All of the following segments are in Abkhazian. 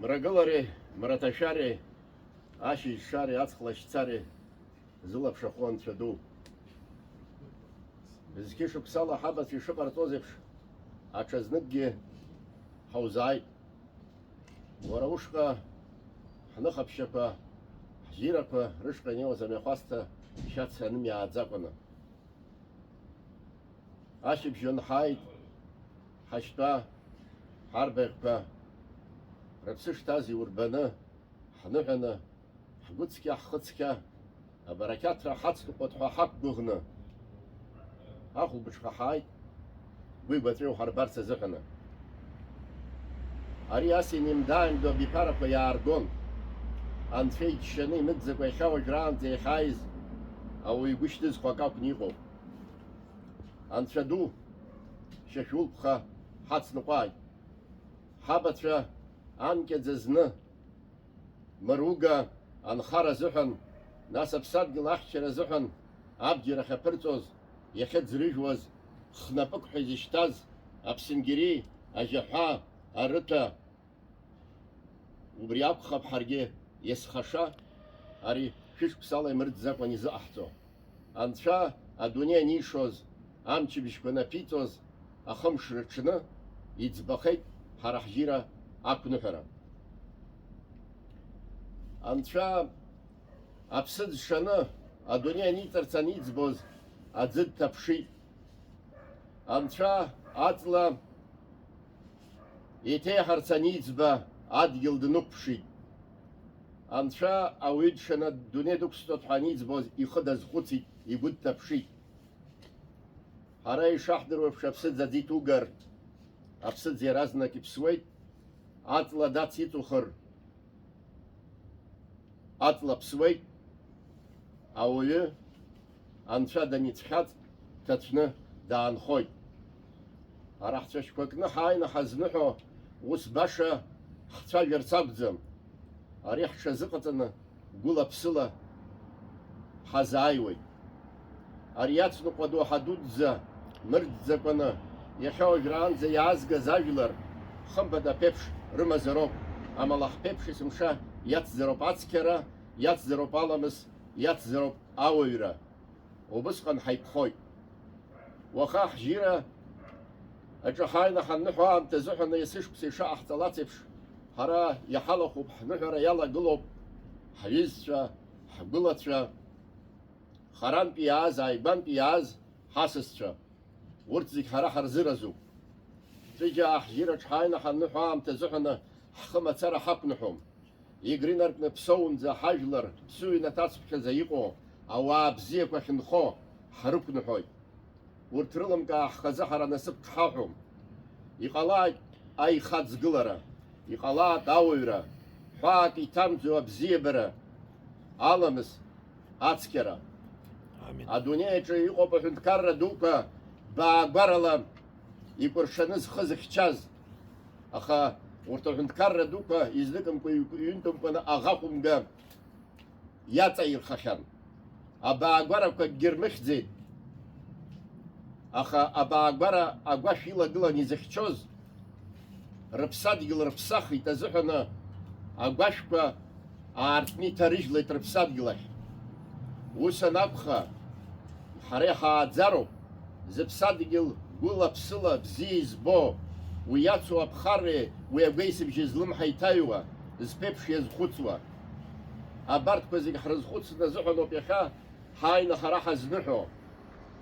Мрагылари, мраҭашәари, ашьыжьшари, аҵх лашьцари зылаԥшахо Анцәа ду. Зқьы шықәсала ҳабацәа ишыҟарҵоз еиԥш, аҽазныкгьы ҳаузааит. Уара ушҟа ҳныхаԥшьақәа, ҳжьирақәа рышҟа инеиуаз амҩахәасҭа шьац анымиааӡакәаны. Ашьыбжьон ҳааит, ҳашьтәа, ҳарбаӷьқәа, рыԥсы шҭаз иурбаны, ҳныҳәаны, ҳгәыцқьа, ҳхыцқьа, абарақьаҭра ҳацныҟәот ҳәа ҳақәгәыӷны. Ахәылбыҽха ҳааит, гәи-гәаҵәеи уҳарбарц азыҳәаны. Ари ас инеимда-ааимдо абиԥарақәа иааргон. Анцәа иџьшьаны имыӡӡакәа иахьа уажәраанӡа иахьааиз ауаҩ гәышьҭызхо ак акәны иҟоуп. Анцәа ду, шьашәулԥха ҳацныҟәааит. Ҳабацәа анкьаӡа зны, мыруга анхара азыҳәан, нас аԥсадгьыл ахьчара азыҳәан абџьар ахьаԥырҵоз, иахьыӡрыжәуаз, хнапык ҳәа изышьҭаз, аԥсынгьери, ажьаҳәа, арыҭа, убри акәхап ҳаргьы иазхаша, ари шәышықәсала имырӡӡакәан изыҟаҳҵо. Анцәа адунеи анишоз, амчыбжьқәа наԥиҵоз, ахымш рыҽны, иӡбахеит ҳара ҳжьира ақәныҳәара. Анцәа аԥсы ӡшаны, адунеи аниҵарц аниӡбоз, аӡы дҭаԥшит. Анцәа аҵла еиҭеиҳарц аниӡба, адгьыл днықәԥшит. Анцәа ауаҩы дшаны адунеи дықәсҵоит ҳәа аниӡбоз, ихы дазхәыцит, игәы дҭаԥшит. Ҳара ишаҳдыруа еиԥш аԥсыӡ аӡы иҭугар, аԥсыӡ иаразнак иԥсуеит, аҵла дациҵухыр, аҵла ԥсуеит, ауаҩы анцәа даницәхьаҵ, ҭацәны даанхоит. Ара ҳцәашьқәа кны ҳааины ҳазныҳәо ус баша ҳцәажәарц акәӡам. Ари ҳҽазыҟаҵаны гәыла-ԥсыла ҳазааиуеит. Ари иацныҟәа доуҳа дуӡӡа мырӡӡакәаны иахьа уажәраанӡа иаазгаз ажәлар хымԥада ԥеиԥш рымазароуп. Амала ҳԥеиԥш есымша иацзароуп ацқьара, иацзароуп аламыс, иацзароуп ауаҩра. Убысҟан ҳаиқәхоит. Уаха ҳжьира аҿы ҳааины ҳанныҳәо аамҭа азыҳәаны есышықәса ишаҟаҳҵалац еиԥш, ҳара иҳалахуп, ҳныҳәара иалагылоуп ҳҩызцәа, ҳгәылацәа, харантәи иааз, ааигәантәи иааз ҳасасцәа. Урҭ зегь ҳара ҳарзыразуп. Ҵәыџьаа ҳжьираҿ ҳааины ҳанныҳәо аамҭа азыҳәаны ҳхы мацара ҳақәныҳәом. Игәра инаркны ԥсоунӡа ҳажәлар ԥсыҩ инаҭацԥхьаӡа иҟоу ауаа бзиақәа ахьынхо ҳрықәныҳәоит. Урҭ рылымкаа ҳхазы ҳара насыԥ ҽҳаҳәом. Иҟалааит аихаӡгылара, иҟалааит ауаҩра, ҳәаак иҭамӡо абзиабара, аламыс, ацқьара. Адунеи аҿы иҟоуп аҳәынҭқарра дуқәа баагәарала икәыршаны зхы зыхьчаз. Аха урҭ аҳәынҭқарра дуқәа изныкымкәа иҩынтәымкәаны аӷахәымга иаҵаирхахьан. Абаагәарақәа акгьы рмыхьӡеит. Аха абаагәара агәашә илагылан изыхьчоз, рыԥсадгьыл рыԥсахит азыҳәаны агәашәқәа аартны иҭарыжьлеит рыԥсадгьыл ахь. Ус анакәха, ҳара иҳааӡароуп, зыԥсадгьыл гәыла-ԥсыла бзиа избо, уи иацу аԥхарреи, уи агәеисыбжьы злымҳа иҭаҩуа, зԥеиԥш иазхәыцуа. Абарҭқәа зегь ҳрызхәыцны азыҳәаноуп иахьа ҳааины ҳара ҳазныҳәо.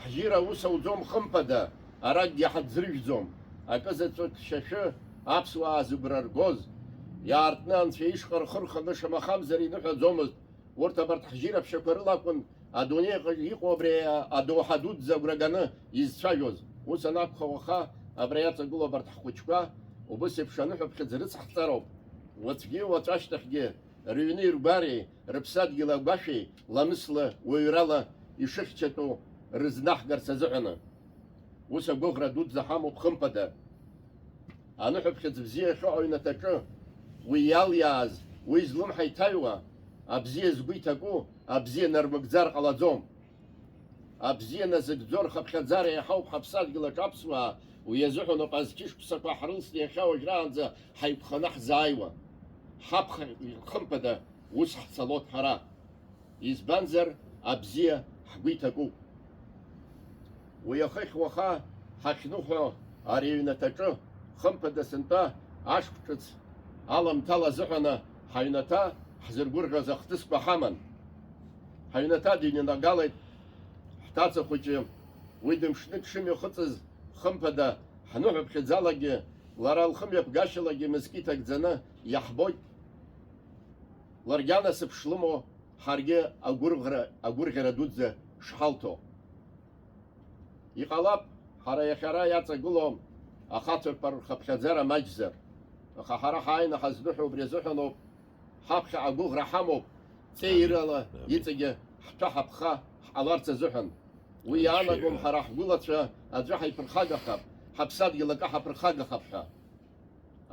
Ҳжьира ус ауӡом хымԥада, аракгьы ҳаӡрыжәӡом. Акызаҵәык шьашәы аԥсуаа зыгәра ргоз, иаартны анцәа ишҟа рхы рханы шамахамзар иныҳәаӡомызт. Урҭ абарҭ ҳжьираԥшьақәа рылакәын адунеиҟа иҟоу абри адоуҳа дуӡӡа агәра ганы изцәажәоз. Ус анакәха уаха абра иаҵагылоу абарҭ ҳхәыҷқәа убыс еиԥш аныҳәаԥхьыӡ рыцҳҵароуп. Уаҵәгьы уаҵәашьҭахьгьы рыҩни ргәареи, рыԥсадгьыл агәашәеи ламысла, уаҩрала ишыхьчатәу рызнаҳгарц азыҳәаны. Ус агәыӷра дуӡӡа ҳамоуп хымԥада. Аныҳәаԥхьыӡ бзиа ахьыҟоу аҩнаҭаҿы уи иалиааз, уи злымҳа иҭаҩуа, абзиа згәы иҭаку, абзиа нармыгӡар ҟалаӡом. Абзиа назыгӡо рхыԥхьаӡара иаҳауп ҳаԥсадгьылаҿ аԥсуаа, уи азыҳәаноуп азқьышықәсақәа ҳрылсны иахьа уажәраанӡа ҳаиқәханы ҳзааиуа. ҳаԥхьа хымԥада ус ҳцалоит ҳара. Избанзар абзиа ҳгәы иҭакуп. Уи ахыхь уаха ҳахьныҳәо ари аҩнаҭаҿы хымԥада сынтәа ашықә ҿыц аламҭала азыҳәаны ҳаҩнаҭа ҳзыргәырӷьоз ахҭысқәа ҳаман. Ҳаҩнаҭа дыҩнагалеит ҳҭаца хәыҷы, уи дымшны дшымҩахыҵыз хымԥада ҳныҳәаԥхьаӡалагьы лара лхымҩаԥгашьалагьы мызкы иҭагӡаны иаҳбоит. Ларгьы анасыԥ шлымоу ҳаргьы агәырӷьара дуӡӡа шҳалҭо. Иҟалап ҳара иахьара иаҵагыло ахаҵәақәа рхыԥхьаӡара маҷзар, аха ҳара ҳааины ҳазныҳәо убри азыҳәаноуп, ҳаԥхьа агәыӷра ҳамоуп, ҵеирала иҵегьы ҳҭәа ҳаԥха ҳҟаларц азыҳәан. Уи иаанагом ҳара ҳгәылацәа аӡәы ҳаиԥырхагахап, ҳаԥсадгьыл акы ҳаԥырхагахап ҳәа.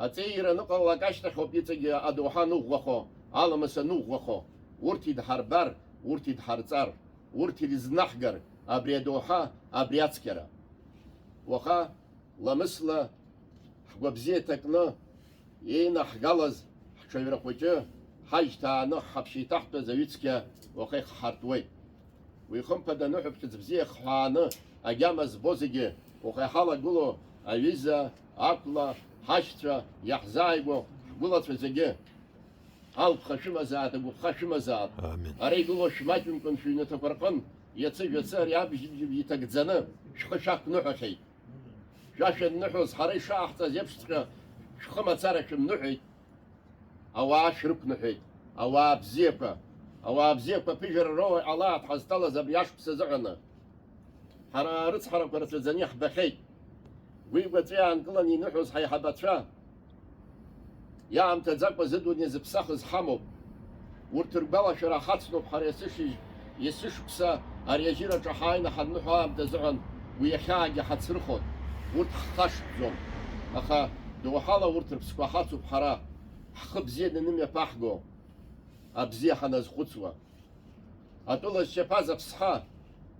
Аҵеира аныҟалалак ашьҭахьоуп иҵегьы адоуҳа аныӷәӷәахо, аламыс аныӷәӷәахо, урҭ идҳарбар, урҭ идҳарҵар, урҭ ирызнаҳгар абри адоуҳа, абри ацқьара. Уаха ламысла ҳгәабзиа ҭакны еинаҳгалаз ҳҽаҩра хәыҷы ҳажьҭааны ҳаԥшьа иҭаҳтәаз аҩыцқьа уаха ихҳартуеит. Уи хымԥада аныҳәаԥхьыӡ бзиа хҳәааны агьама збо зегьы уаха иҳалагыло аҩыза, ақәла, ҳашьцәа иаҳзааигәо ҳгәылацәа зегьы алԥха шәымазаат, агәыԥха шәымазаат. Ара игыло шәмаҷымкәан шәыҩнаҭақәа рҟын иацы-жәацы ари абжьыбжьы иҭагӡаны шәхы шәақәныҳәахьеит. Шәашәанныҳәоз ҳара ишааҳҵаз еиԥшҵәҟьа шәхы мацара шәымныҳәеит. Ауаа шәрықәныҳәеит, ауаа бзиақәа ԥыжәара роуа иҟалааит ҳазҭалаз абри ашықәс азыҳәаны. Ҳара арыцҳарақәа рацәаӡаны иаҳбахьеит. Гәи-гәаҵәа иаанкыланы иныҳәоз ҳаиҳабацәа иаамҭаӡакәа зыдунеи зыԥсахыз ҳамоуп. Урҭ ргәалашәара ҳацноуп ҳара есышықәса ари ажьыраҿы ҳааины ҳанныҳәо аамҭа азыҳәан уи иахьаагьы ҳацрыхоит. Урҭ ҳхашҭӡом, аха доуҳала урҭ рыԥсқәа ҳацуп ҳара, ҳхы бзианы инымҩаԥаҳго, абзиа ҳаназхәыцуа. Атәыла зшьаԥаз аԥсҳа,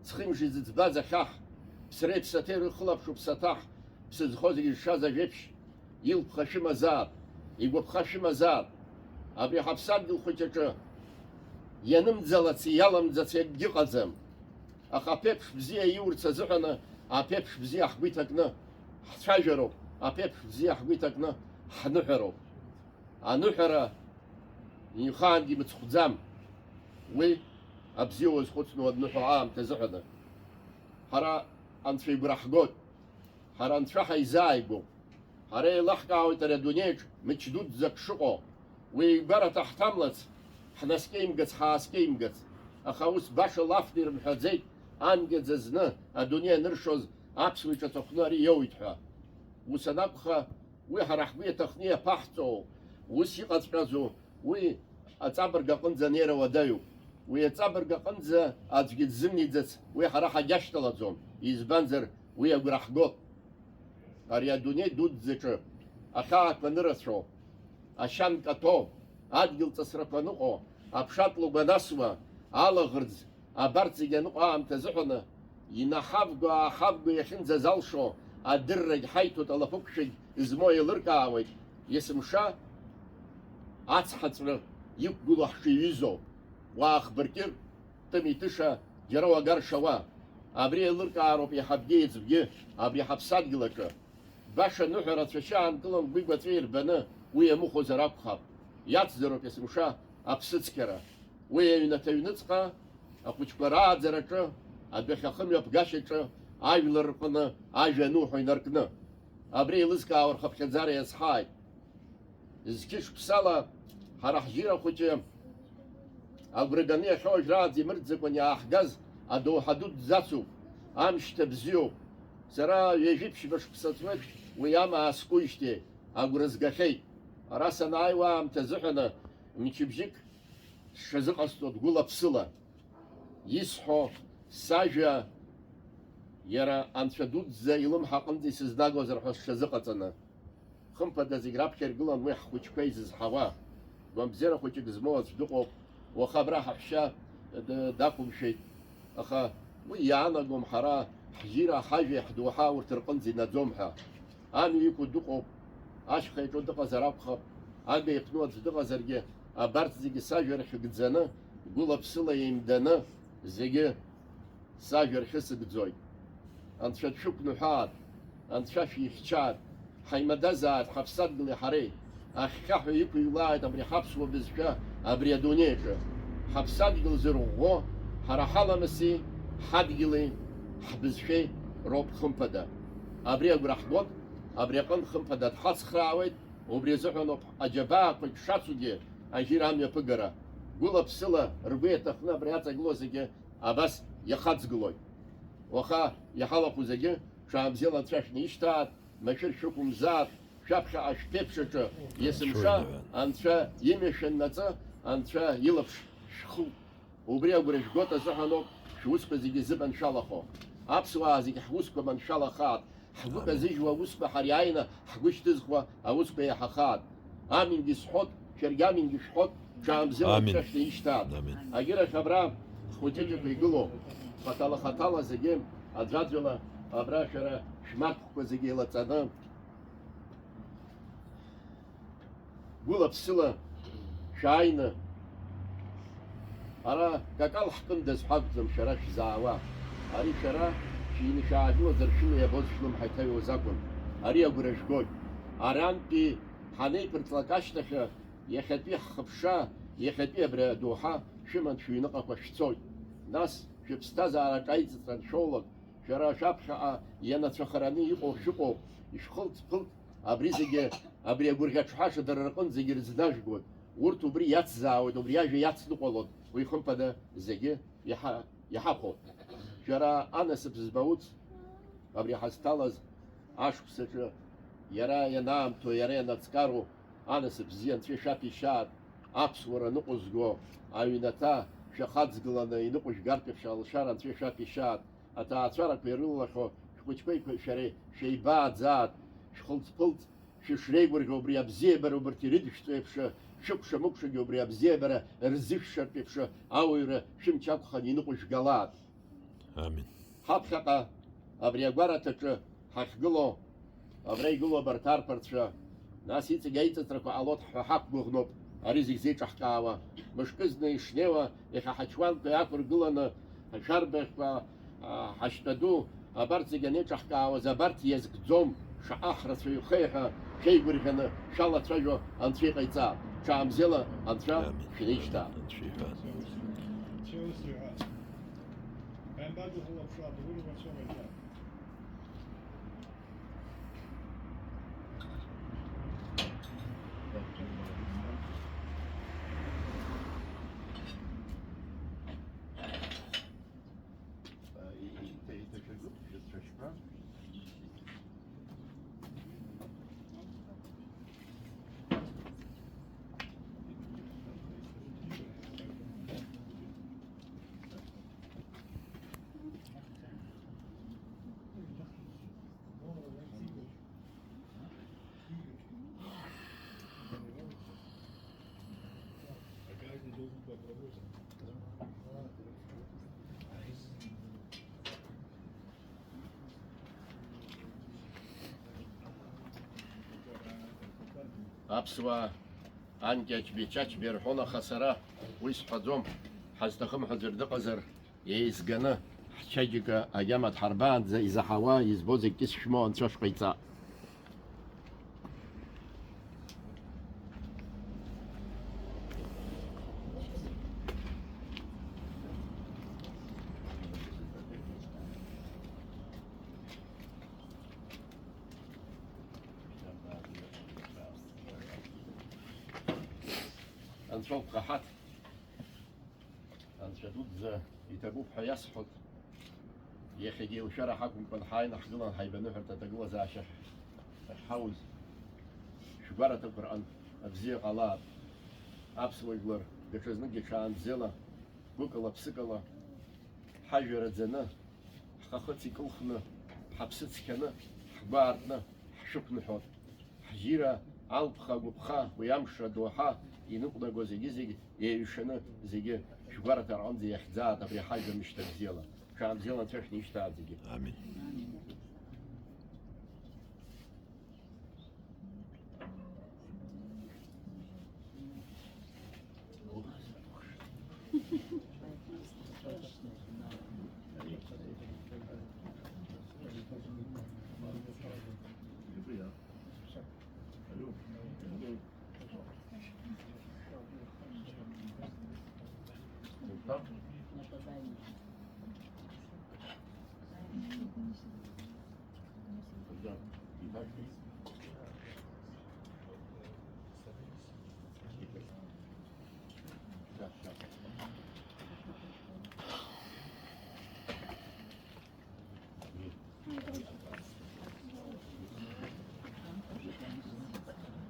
ҵхимши зыӡбаз ахьаҳ, ԥсреи ԥсаҭеи рыхылаԥшу ԥсаҭаҳ, ԥсыӡхо зегьы зшаз ажәеиԥшь, илԥха шәымазаат, игәаԥха шәымазаат. Абри ҳаԥсадгьыл хәыҷаҿы ианымӡалац иаламӡац акгьы ыҟаӡам. Аха аԥеиԥш бзиа иурц азыҳәаны аԥеиԥш бзиа ҳгәы иҭакны ҳцәажәароуп, аԥеиԥш бзиа ҳгәы иҭакны ҳныҳәароуп. Аныҳәара ихаангьы мыцхәӡам. Уи абзиа уазхәыцны уадныҳәо аамҭа азыҳәаны. Ҳара анцәа игәра ҳгоит, ҳара анцәа ҳаизааигәоуп. Ҳара еилаҳкаауеит ари адунеиаҿ мыч дуӡӡак шыҟоу. Уи игәараҭа ҳҭамлац, ҳнаскьеимгац, ҳааскьеимгац. Аха ус баша лафны ирымҳәаӡеит, ангьаӡа зны адунеи аныршоз аԥсуа иҿаҵахәны ари иоуит ҳәа. Ус анакәха, уи ҳара ҳгәы иаҭахны иаԥаҳҵоу, ус иҟаҵәҟьазу, уи аҵабырг аҟынӡа анеира уадаҩуп. Уи аҵабырг аҟынӡа аӡәгьы дзымниӡац, уи ҳара ҳагьашьҭалаӡом, избанзар уи агәра ҳгоит. Ари адунеи дуӡӡаҿы ахьаақәа нырацәоу, ашьан каҭәо, адгьыл ҵысрақәа ныҟоу, аԥшатла гәанасуа, алаӷырӡ, абарҭ зегьы аныҟоу аамҭа азыҳәаны инаҳавго-ааҳавго иахьынӡаз алшо адыррагь ҳаиҭоит, алаԥықәшәагь змоу еилыркаауеит. Есымша ацҳаҵәры иқәгыло ҳшиҩызоу, уаахбыркыр, тыми-тыша џьара уагар шауа. Абри еилыркаароуп иаҳабгьы еиҵбгьы абри ҳаԥсадгьыл аҿы. Баша ныҳәара ацәашьы аанкылан гәи-гәаҵәа ирбаны уи иамыхәозар акәхап. Иацзароуп есымша аԥсыцқьара. Уи аҩнаҭа аҩныҵҟа, ахәыҷқәа рааӡараҿы, адәахьы ахымҩаԥгашьаҿы, ажәлар рҟны ажәа ануҳәо инаркны. Абри еилызкаауа рхыԥхьаӡара иазҳааит. Зқьышықәсала ҳара ҳжьыра хәыҷы агәра ганы иахьоу ажәрааӡ имырӡакәан иааҳгаз адоуҳа дуӡӡа ацуп, амшьҭа бзиоуп. Сара ҩажәи-ԥшьба шықәса ҵуеит, уи амаа аскуижьҭеи агәра згахьеит. Ара санааиуа аамҭа азыҳәаны мчыбжьык сшазыҟасҵо дгәыла-ԥсыла. Исҳәо сажәа иара анцәа дуӡӡа илымҳа аҟынӡа исызнагозар ҳәа сшазыҟаҵаны. Хымԥада зегь раԥхьа иргылан уи ҳхәыҷқәа изызҳауа. Гәамбзиара хәыҷык змоу аӡә дыҟоуп, уаха абра ҳаҳәшьа дақәымшәеит. Аха уи иаанагом ҳара ҳжьира, ҳажәеи, ҳдоуҳа урҭ рҟынӡа инаӡом ҳәа. Амҩа иқәу дыҟоуп, ашьха иаҿу дыҟазар акәхап, ага иҟны аӡә дыҟазаргьы абарҭ зегьы сажәа рхьыгӡаны гәыла-ԥсыла еимданы зегьы сажәа рхьысыгӡоит. Анцәа дшәықәныҳәааит, анцәа шәихьчааит, ҳаимадазааит ҳаԥсадгьыли ҳареи, ахьхьаҳәа иқәыҩлааит абри ҳаԥсуа бызшәа абри адунеиаҿы. Ҳаԥсадгьыл зырӷәӷәо ҳара ҳаламыси, ҳадгьыли, ҳбызшәеи роуп хымԥада. Абри агәра ҳгоит, абри аҟынтә хымԥада дҳацхраауеит, убри азыҳәаноуп аџьабаақәа шацугьы ажьира амҩаԥыгара. Гәыла-ԥсыла ргәы иаҭахны абри аҵагылоу зегьы абас иахаҵгылоит. Уаха иҳалахәу зегьы шаабзиала анцәа шәнишьҭааит, машәыр шәықәымзааит, шәаԥхьаҟа шәԥеиԥшаҿы есымша анцәа имҩа шәаннаҵы, анцәа илаԥш шәхуп. Убри агәра жәгоит азыҳәаноуп шәусқәа зегьы зыбаншәалахо. Аԥсуаа зегьы ҳусқәа маншәалахаат, ҳгәы казыжьуа аусқәа ҳариааины ҳгәы шьҭызхуа аусқәа иаҳахаат. Амингьы сҳәоит, шәаргьы амингьы шәҳәоит, шаабзиала анцәа шәнишьҭааит. Агьырахь абра ҳхәыҷыҷқәа игылоу хаҭала-хаҭала зегьы аӡәаӡәала абра шәара шәмарҭқәа зегьы еилаҵаны гәыла-ԥсыла шәааины ара какал ҳкындаз ҳакәӡам шәара шәзаауа. Ари шәара шәины шәаагылазар шәыла иабоз шәлымҳа иҭаҩуаз акәын. Ари агәра жәгоит. Арантәи ҳанеиԥырҵлак ашьҭахьы иахьатәи ҳхыԥша, иахьатәи абри адоуҳа шәыман шәыҩныҟақәа шәцоит. Нас шәыԥсҭазаара ҿаиҵыҵран шәоулак, шәара шәаԥхьаҟа ианацәахараны иҟоу шәыҟоуп, ишәхылҵ-ԥылт, абри зегьы абри агәырӷьаҿҳәаша дара рҟынтә зегьы рызнажәгоит. Урҭ убри иацзаауеит, убри ажәа иацныҟәалоит, уи хымԥада зегьы иҳахәоит. Шәара анасыԥ збауц, абри ҳазҭалаз ашықәсаҿы иара ианаамҭоу, иара ианаҵкару анасыԥ бзиа анцәа шәаԥишьааит, аԥсуара ныҟәызго аҩнаҭа шәахаҵгыланы иныҟәыжәгартә шәалшара анцәа шәаԥишьааит. Аҭаацәарақәа ирылахьо шәхәыҷқәеи шәареи шәеибааӡааит, шәхылҵ-ԥылҵ шәышреигәырӷьо убри абзиабара убарҭ ирыдышәҵо еиԥш, шәыкәша-мыкәшагьы убри абзиабара рзышәшартә еиԥш ауаҩра шәымч ақәханы иныҟәыжәгалааит. Амин. Ҳаԥхьаҟа абри агәараҭаҿы ҳахьгылоу, абра игылоу абарҭ арԥарцәа, нас иҵегь аиҵыҵрақәа ҟалоит ҳәа ҳақәгәыӷноуп, ари зегь зеиҿаҳкаауа. Мышкы зны ишнеиуа иахьа ҳачуанқәа иақәыргыланы ҳашәарбаӷьқәа, ҳашьтәа-ду, абарҭ зегьы анеиҿаҳкаауаз, абарҭ иазкӡом, шаҟа ҳрацәаҩхеи ҳәа шәеигәырӷьаны шәалацәажәо анцәа иҟаиҵааит. Ҽаамзела анцәа шәнеишьҭааит. Аԥсуаа анкьаҿ-бичаҿ ирҳәон, аха сара уи сҳәаӡом. Ҳазҭахым ҳәа аӡәыр дыҟазар, еизганы ҳчаџьыка агьама дҳарбаанӡа изаҳауа, избо зегьы шәмоу анцәа шәҟаиҵа. Анцәа уқаҳаҭ, анцәа дуӡӡа иҭабуп ҳәа иасҳәоит. Иахьагьы еилшәара ҳақәымкәан ҳааины ҳгылан ҳаибаныҳәарҭа аҭагылазаашьа ҳауз. Шәгәараҭақәа рҟан абзиа ҟалаат. Аԥсуа жәлар даҽазныкгьы ҽаанбзиала, гәыкала, ԥсыкала ҳажәа раӡаны, ҳхахыц икылхны, ҳаԥсы цқьаны, ҳгәы аартны ҳшықәныҳәоит. Ҳжьира алԥха, агәыԥха, уи амш адоуҳа иныҟәнаго зегьы еиҩшаны зегьы шәгәараҭа рҟынӡа иахьӡааит абри ҳажәа мышьҭа бзиала. Ҽаанбзиала анцәа шәнишьҭааит зегьы. Амин. Да? Да. И так. Сейчас, сейчас.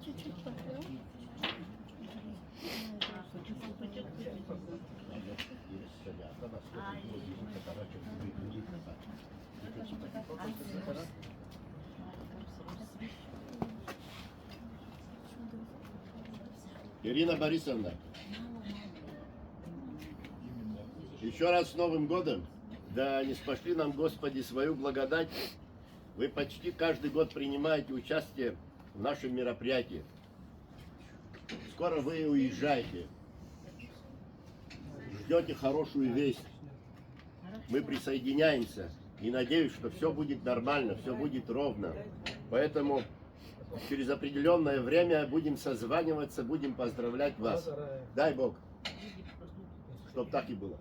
Чуть-чуть попил. Ирина Борисовна, еще раз с Новым годом. Да не спошли нам, Господи, свою благодать. Вы почти каждый год принимаете участие в нашем мероприятии. Скоро вы уезжаете. Ждете хорошую весть. Мы присоединяемся и надеюсь, что все будет нормально, все будет ровно. Поэтому через определенное время будем созваниваться, будем поздравлять вас. Дай Бог, чтоб так и было.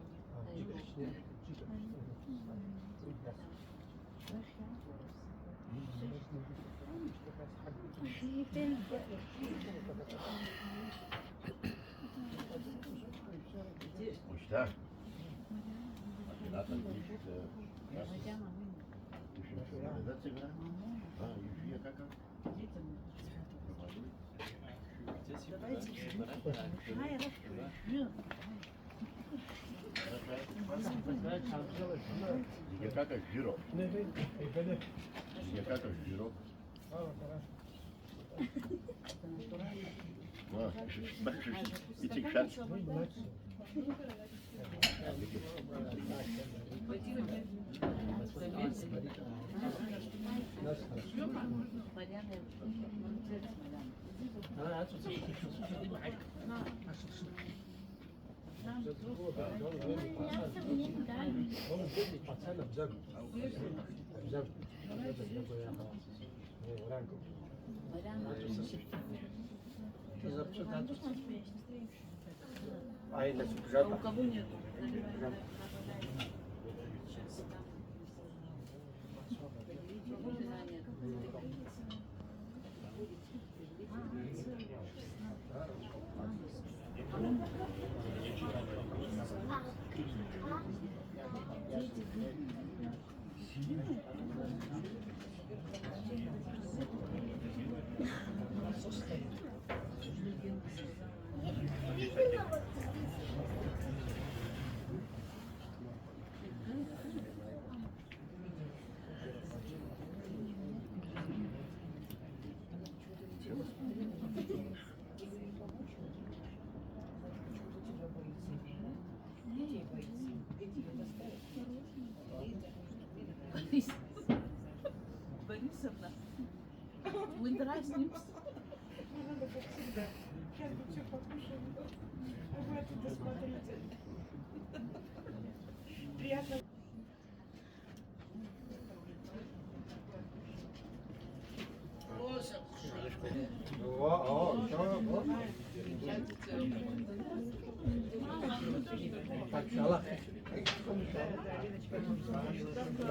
Мечта. Как жирок. Как жирок. У кого нет? Борисовна, вы дразнитесь. Надо как всегда. Сейчас бы все покушали. А вы оттуда смотрите. Приятно. Так,